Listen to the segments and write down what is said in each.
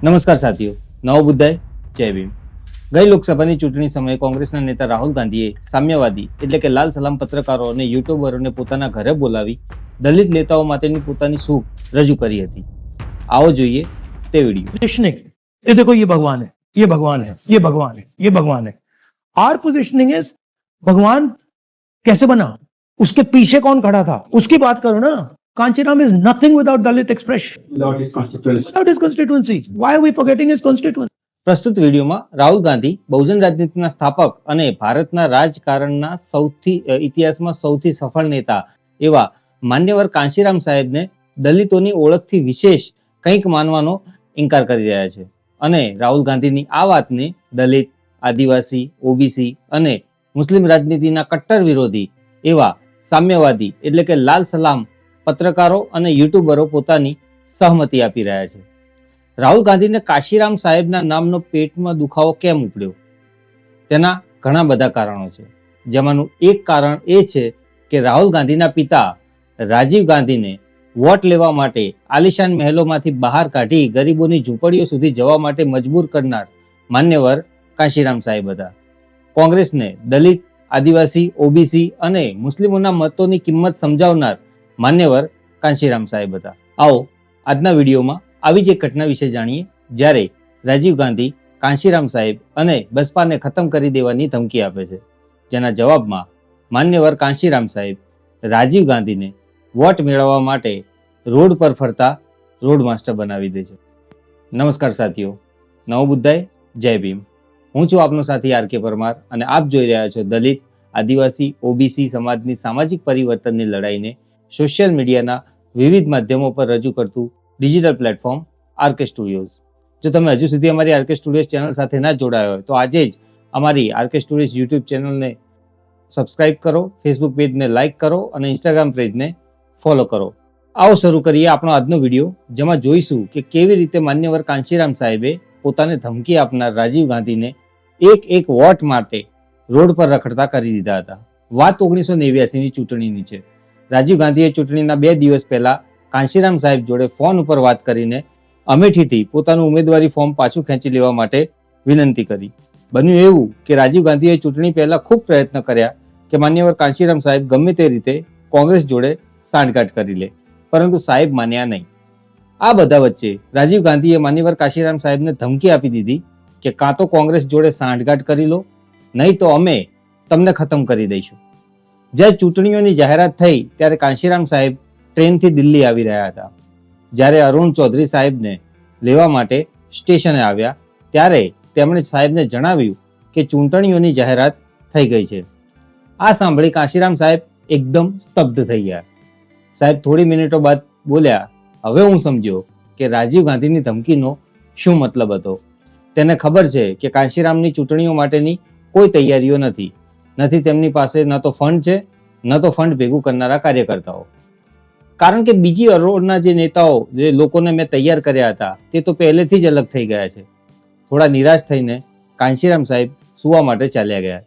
નમસ્કાર સાથીઓ, નવો બુદ્ધાય જય ભીમ. ગઈ લોકસભાની ચૂંટણી સમયે કોંગ્રેસના નેતા રાહુલ ગાંધીએ સામ્યવાદી એટલે કે લાલ સલામ પત્રકારો અને યુટ્યુબરોને પોતાના ઘરે બોલાવી દલિત નેતાઓ માટેની પોતાની સૂક રજૂ કરી હતી. આવો જોઈએ તે વિડીયો. पोजिशनिंग ये देखो, ये भगवान है, ये भगवान है, ये भगवान है, ये भगवान है. आर पोजिशनिंग इज भगवान कैसे बना, उसके पीछे कौन खड़ा था, उसकी बात करो ना. Kanchiram is nothing without Dalit expression, without his constituency. without his constituency. Why are we forgetting his constituency? પ્રસ્તુત વિડીયોમાં રાહુલ ગાંધી બહુજન રાજનીતિના સ્થાપક અને ભારતના રાજકારણના ઇતિહાસમાં સૌથી સફળ નેતા એવા માન્યવર કાંશીરામ સાહેબને દલિતોની ઓળખથી વિશેષ કંઈક માનવાનો ઇનકાર કરી રહ્યા છે અને રાહુલ ગાંધીની આ વાતને દલિત, આદિવાસી, ઓબીસી અને મુસ્લિમ રાજનીતિના કટ્ટર વિરોધી એવા સામ્યવાદી એટલે કે લાલ સલામ પત્રકારો અને યુટ્યુબરો પોતાની સહમતિ આપી રહ્યા છે. રાહુલ ગાંધીને કાશીરામ સાહેબના નામનો પેટમાં દુખાવો કેમ ઉપડ્યો? તેના ઘણા બધા કારણો છે, જેમાંનું એક કારણ એ છે કે રાહુલ ગાંધીના પિતા રાજીવ ગાંધીને વોટ લેવા માટે આલિશાન મહેલોમાંથી બહાર કાઢી ગરીબોની ઝૂંપડીઓ સુધી જવા માટે મજબૂર કરનાર માન્યવર કાશીરામ સાહેબ હતા. કોંગ્રેસને દલિત, આદિવાસી, ઓબીસી અને મુસ્લિમોના મતોની કિંમત સમજાવનાર માન્યવર કાંશીરામ સાહેબ હતા. આવો આજના વિડીયોમાં આવી જ એક ઘટના વિશે જાણીએ, જ્યારે રાજીવ ગાંધી કાંશીરામ સાહેબ અને બસપાને ખતમ કરી દેવાની ધમકી આપે છે, જેના જવાબમાં માન્યવર કાંશીરામ સાહેબ રાજીવ ગાંધીને વોટ મેળવવા માટે રોડ પર ફરતા રોડ માસ્ટર બનાવી દે છે. નમસ્કાર સાથીઓ, નવો બુદ્ધાય જય ભીમ. હું છું આપનો સાથી આર.કે. પરમાર અને આપ જોઈ રહ્યા છો દલિત, આદિવાસી, ઓબીસી સમાજની સામાજિક પરિવર્તનની લડાઈને સોશિયલ મીડિયાના વિવિધ માધ્યમો પર રજૂ કરતું ડિજિટલ પ્લેટફોર્મ આર.કે. સ્ટુડિયોઝ. જો તમે હજુ સુધી અમારી આર.કે. સ્ટુડિયોઝ ચેનલ સાથે ના જોડાયા હોય તો આજે જ અમારી આર.કે. સ્ટુડિયોઝ યુટ્યુબ ચેનલને સબસ્ક્રાઇબ કરો, ફેસબુક પેજને લાઇક કરો અને ઇન્સ્ટાગ્રામ પેજને ફોલો કરો. આવો શરૂ કરીએ આપણો આજનો વિડીયો, જેમાં જોઈશું કે કેવી રીતે માન્યવર કાંશીરામ સાહેબે પોતાને ધમકી આપનાર રાજીવ ગાંધીને એક વોટ માટે રોડ પર રખડતા કરી દીધા હતા. વાત 1989ની ચૂંટણીની છે. રાજીવ ગાંધીએ ચૂંટણીના 2 દિવસ પહેલા કાંશીરામ સાહેબ જોડે ફોન ઉપર વાત કરીને અમેઠીથી પોતાનું ઉમેદવારી ફોર્મ પાછું ખેંચી લેવા માટે વિનંતી કરી. બન્યું એવું કે રાજીવ ગાંધીએ ચૂંટણી પહેલા ખૂબ પ્રયત્ન કર્યા કે માન્યવર કાંશીરામ સાહેબ ગમે તે રીતે કોંગ્રેસ જોડે સાંઠગાંઠ કરી લે, પરંતુ સાહેબ માન્યા નહીં. આ બધા વચ્ચે રાજીવ ગાંધીએ માન્યવર કાંશીરામ સાહેબને ધમકી આપી દીધી કે કાં તો કોંગ્રેસ જોડે સાંઠગાંઠ કરી લો, નહીં તો અમે તમને ખતમ કરી દઈશું. જ્યારે ચૂંટણીઓની જાહેરાત થઈ ત્યારે કાંશીરામ સાહેબ ટ્રેનથી દિલ્હી આવી રહ્યા હતા. જ્યારે અરુણ ચૌધરી સાહેબને લેવા માટે સ્ટેશને આવ્યા ત્યારે તેમણે સાહેબને જણાવ્યું કે ચૂંટણીઓની જાહેરાત થઈ ગઈ છે. આ સાંભળી કાંશીરામ સાહેબ એકદમ સ્તબ્ધ થઈ ગયા. સાહેબ થોડી મિનિટો બાદ બોલ્યા, હવે હું સમજ્યો કે રાજીવ ગાંધીની ધમકીનો શું મતલબ હતો. તેને ખબર છે કે કાંશીરામની ચૂંટણીઓ માટેની કોઈ તૈયારીઓ નથી તેમની પાસે ન તો ફંડ છે, ન તો ફંડ ભેગું કરનારા કાર્યકર્તાઓ. કારણ કે બીજી અરોડના જે નેતાઓ, જે લોકોને મેં તૈયાર કર્યા હતા, તે તો પહેલેથી જ અલગ થઈ ગયા છે. થોડા નિરાશ થઈને કાંશીરામ સાહેબ સુવા માટે ચાલ્યા ગયા.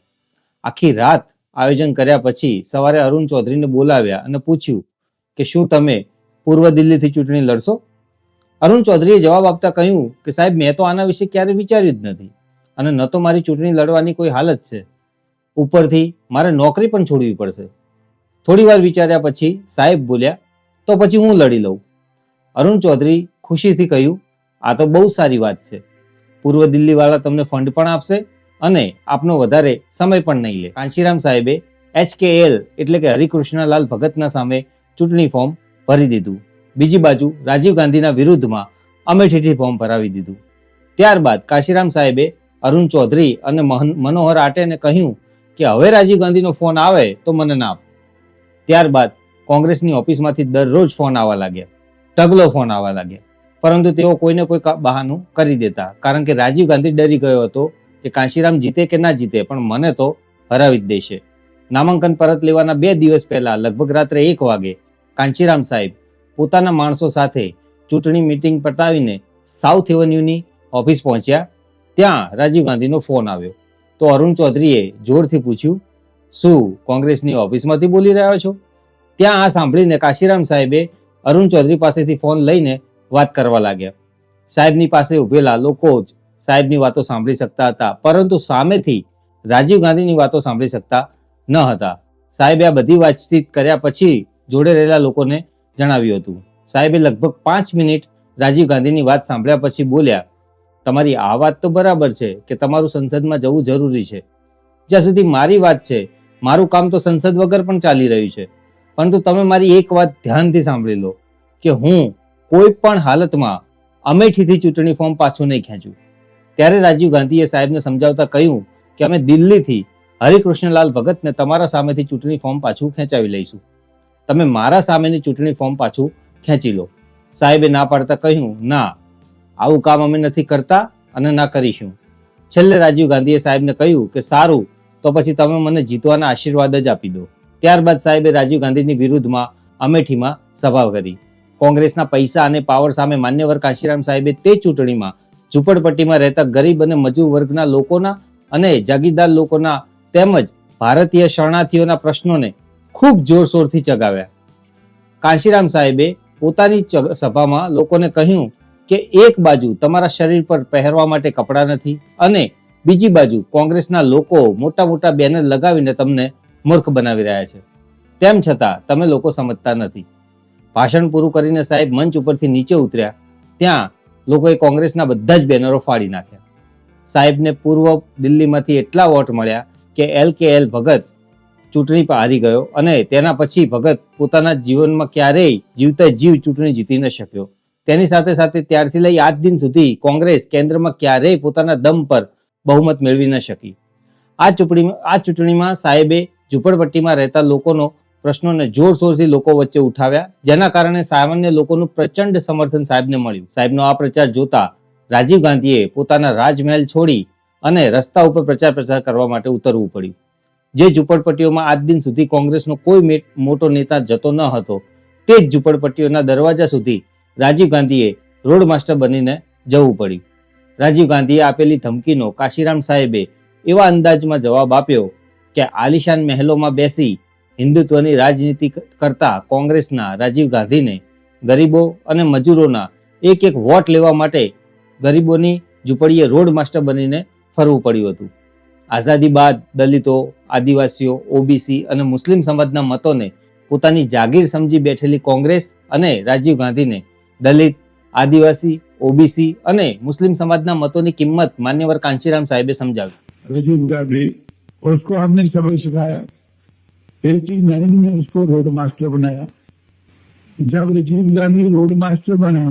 આખી રાત આયોજન કર્યા પછી સવારે અરુણ ચૌધરીને બોલાવ્યા અને પૂછ્યું કે શું તમે પૂર્વ દિલ્હીથી ચૂંટણી લડશો? અરુણ ચૌધરીએ જવાબ આપતા કહ્યું કે સાહેબ, મેં તો આના વિશે ક્યારે વિચાર્યું જ નથી અને ન તો મારી ચૂંટણી લડવાની કોઈ હાલત છે, ઉપરથી મારે નોકરી પણ છોડવી પડશે. થોડી વાર વિચાર્યા પછી સાહેબ બોલ્યા, તો પછી હું લડી લઉં. અરુણ ચૌધરી ખુશીથી કહ્યું, આ તો બહુ સારી વાત છે. પૂર્વ દિલ્હીવાળા તમને ફંડ પણ આપશે અને આપનો વધારે સમય પણ નહીં લે. કાંશીરામ સાહેબે HKL એટલે કે હરિકૃષ્ણલાલ ભગતના સામે ચૂંટણી ફોર્મ ભરી દીધું. બીજી બાજુ રાજીવ ગાંધીના વિરુદ્ધમાં અમેઠીથી ફોર્મ ભરાવી દીધું. ત્યારબાદ કાંશીરામ સાહેબે અરુણ ચૌધરી અને મનોહર આટેને કહ્યું કે હવે રાજીવ ગાંધીનો ફોન આવે તો મને ના આપ. ત્યારબાદ કોંગ્રેસની ઓફિસમાંથી દરરોજ ફોન આવવા લાગ્યા, ઢગલો ફોન આવવા લાગ્યા, પરંતુ તેઓ કોઈને કોઈ બહાનું કરી દેતા, કારણ કે રાજીવ ગાંધી ડરી ગયો હતો કે કાંશીરામ જીતે કે ના જીતે પણ મને તો હરાવી જ દેશે. નામાંકન પરત લેવાના 2 દિવસ પહેલા લગભગ રાત્રે 1 વાગે કાંશીરામ સાહેબ પોતાના માણસો સાથે ચૂંટણી મિટિંગ પતાવીને સાઉથ એવન્યુની ઓફિસ પહોંચ્યા. ત્યાં રાજીવ ગાંધીનો ફોન આવ્યો તો અરુણ ચૌધરીએ જોરથી પૂછ્યું, શું કોંગ્રેસની ઓફિસમાંથી બોલી રહ્યા છો? ત્યાં આ સાંભળીને કાંશીરામ સાહેબે અરુણ ચૌધરી પાસેથી ફોન લઈને વાત કરવા લાગ્યા. સાહેબની પાસે ઉભેલા લોકો જ સાહેબની વાતો સાંભળી શકતા હતા, પરંતુ સામેથી રાજીવ ગાંધીની વાતો સાંભળી શકતા ન હતા. સાહેબે આ બધી વાતચીત કર્યા પછી જોડે રહેલા લોકોને જણાવ્યું હતું. સાહેબે લગભગ 5 મિનિટ રાજીવ ગાંધીની વાત સાંભળ્યા પછી બોલ્યા, તમારી આ વાત તો બરાબર છે કે તમારું સંસદમાં જવું જરૂરી છે. જ્યાં સુધી મારી વાત છે, મારું કામ તો સંસદ વગર પણ ચાલી રહ્યું છે. પરંતુ તમે મારી એક વાત ધ્યાનથી સાંભળી લો કે હું કોઈ પણ હાલતમાં અમેઠીથી ચૂંટણી ફોર્મ પાછું નહીં ખેંચું. ત્યારે રાજીવ ગાંધીએ સાહેબને સમજાવતા કહ્યું કે અમે દિલ્હીથી હરિકૃષ્ણલાલ ભગતને તમારા સામેથી ચૂંટણી ફોર્મ પાછું ખેંચાવી લઈશું. તમે મારા સામેની ચૂંટણી ફોર્મ પાછું ખેંચી લો. સાહેબે ના પાડતા કહ્યું, ના, આવું કામ અમે નથી કરતા અને ના કરીશું. છેલ્લે રાજીવ ગાંધીએ સાહેબને કહ્યું કે સારું, તો પછી તમે મને જીતવાના આશીર્વાદ જ આપી દો. ત્યારબાદ સાહેબે રાજીવ ગાંધીની વિરુદ્ધમાં અમેઠીમાં સભા કરી. કોંગ્રેસના પૈસા અને પાવર સામે માન્યવર કાંશીરામ સાહેબે તે ચૂંટણીમાં ઝૂંપડપટ્ટીમાં રહેતા ગરીબ અને મજૂર વર્ગના લોકોના અને જાગીરદાર લોકોના તેમજ ભારતીય શરણાર્થીઓના પ્રશ્નોને ખૂબ જોરશોરથી ચગાવ્યા. કાંશીરામ સાહેબે પોતાની સભામાં લોકોને કહ્યું કે એક બાજુ તમારા શરીર પર પહેરવા માટે કપડાં નથી અને બીજી બાજુ કોંગ્રેસના લોકો મોટા મોટા બેનર લગાવીને તમને મૂર્ખ બનાવી રહ્યા છે. તેમ છતાં તમે લોકો સમજતા નથી. ભાષણ પૂરું કરીને સાહેબ મંચ ઉપરથી નીચે ઉતર્યા ત્યાં લોકોએ કોંગ્રેસના બધા જ બેનરો ફાડી નાખ્યા. સાહેબને પૂર્વ દિલ્હીમાંથી એટલા વોટ મળ્યા કે LKL ભગત ચૂંટણી પર હારી ગયો અને તેના પછી ભગત પોતાના જીવનમાં ક્યારેય જીવતા જીવ ચૂંટણી જીતી ન શક્યો. તેની સાથે સાથે ત્યારથી લઈ આજ દિન સુધી કોંગ્રેસ કેન્દ્રમાં ક્યારેય પોતાના દમ પર બહુમત મેળવી ન શકી. આ ચૂંટણીમાં સાહેબે ઝૂંપડપટ્ટીમાં રહેતા લોકોનો પ્રશ્નોને જોરશોરથી લોકો વચ્ચે ઉઠાવ્યા, જેના કારણે સામાન્ય લોકોનું પ્રચંડ સમર્થન સાહેબને મળ્યું. સાહેબનો આ પ્રચાર જોતા રાજીવ ગાંધીએ પોતાના રાજમહેલ છોડી અને રસ્તા ઉપર પ્રચાર કરવા માટે ઉતરવું પડ્યું. જે ઝૂંપડપટ્ટીઓમાં આજ દિન સુધી કોંગ્રેસનો કોઈ મોટો નેતા જતો ન હતો, તે જ ઝૂંપડપટ્ટીઓના દરવાજા સુધી રાજીવ ગાંધીએ રોડ માસ્ટર બનીને જવું પડ્યું. રાજીવ ગાંધીએ આપેલી ધમકીનો કાંશીરામ સાહેબે એવા અંદાજમાં જવાબ આપ્યો કે આલિશાન મહેલોમાં બેસી હિન્દુત્વની રાજનીતિ કરતા કોંગ્રેસના રાજીવ ગાંધીને ગરીબો અને મજૂરોના એક એક વોટ લેવા માટે ગરીબોની ઝૂંપડીએ રોડ માસ્ટર બનીને ફરવું પડ્યું હતું. આઝાદી બાદ દલિતો, આદિવાસીઓ, OBC અને મુસ્લિમ સમાજના મતોને પોતાની જાગીર સમજી બેઠેલી કોંગ્રેસ અને રાજીવ ગાંધીને દલિત, આદિવાસી, OBC અને મુસ્લિમ સમાજના મતોની કિંમત માન્યવર કાંશીરામ સાહેબે સમજાવી. राजीव गांधी उसको हमने सबक सिखाया. 89 में उसको रोड मास्टर बनाया. जब राजीव गांधी रोड मास्टर बना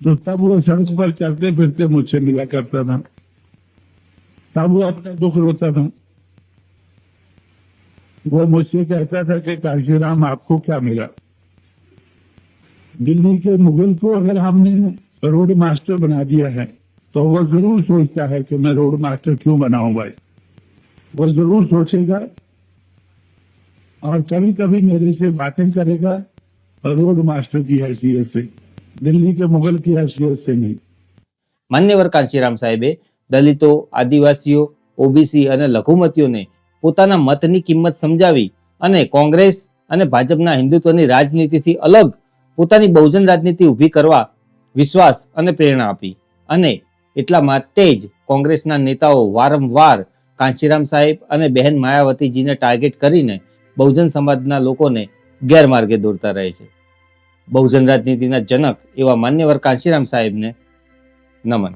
तो तब वो सड़क पर चलते फिरते मुझसे मिला करता था. तब वो अपना दुख रोता था. वो मुझसे कहता था कि कांशीराम आपको क्या मिला. दिल्ली के मुगल को अगर हमने रोड मास्टर बना दिया है तो वो जरूर सोचता है कि मैं रोड मास्टर क्यों बनाऊं भाई. वो जरूर सोचेगा और कभी कभी मेरे से बातें करेगा रोड मास्टर की हैसियत से, दिल्ली के मुगल की हैसियत से नहीं. માન્યવર કાંશીરામ સાહેબે દલિતો, આદિવાસીઓ, OBC અને લઘુમતીઓને પોતાના મતની કિંમત સમજાવી અને કોંગ્રેસ અને ભાજપના હિન્દુત્વની રાજનીતિથી અલગ પોતાની બહુજન રાજનીતિ ઊભી કરવા વિશ્વાસ અને પ્રેરણા આપી. અને એટલા માટે જ કોંગ્રેસના નેતાઓ વારંવાર કાંશીરામ સાહેબ અને બહેન માયાવતીજીને ટાર્ગેટ કરીને બહુજન સમાજના લોકોને ગેરમાર્ગે દોરતા રહે છે. બહુજન રાજનીતિના જનક એવા માન્યવર કાંશીરામ સાહેબને નમન.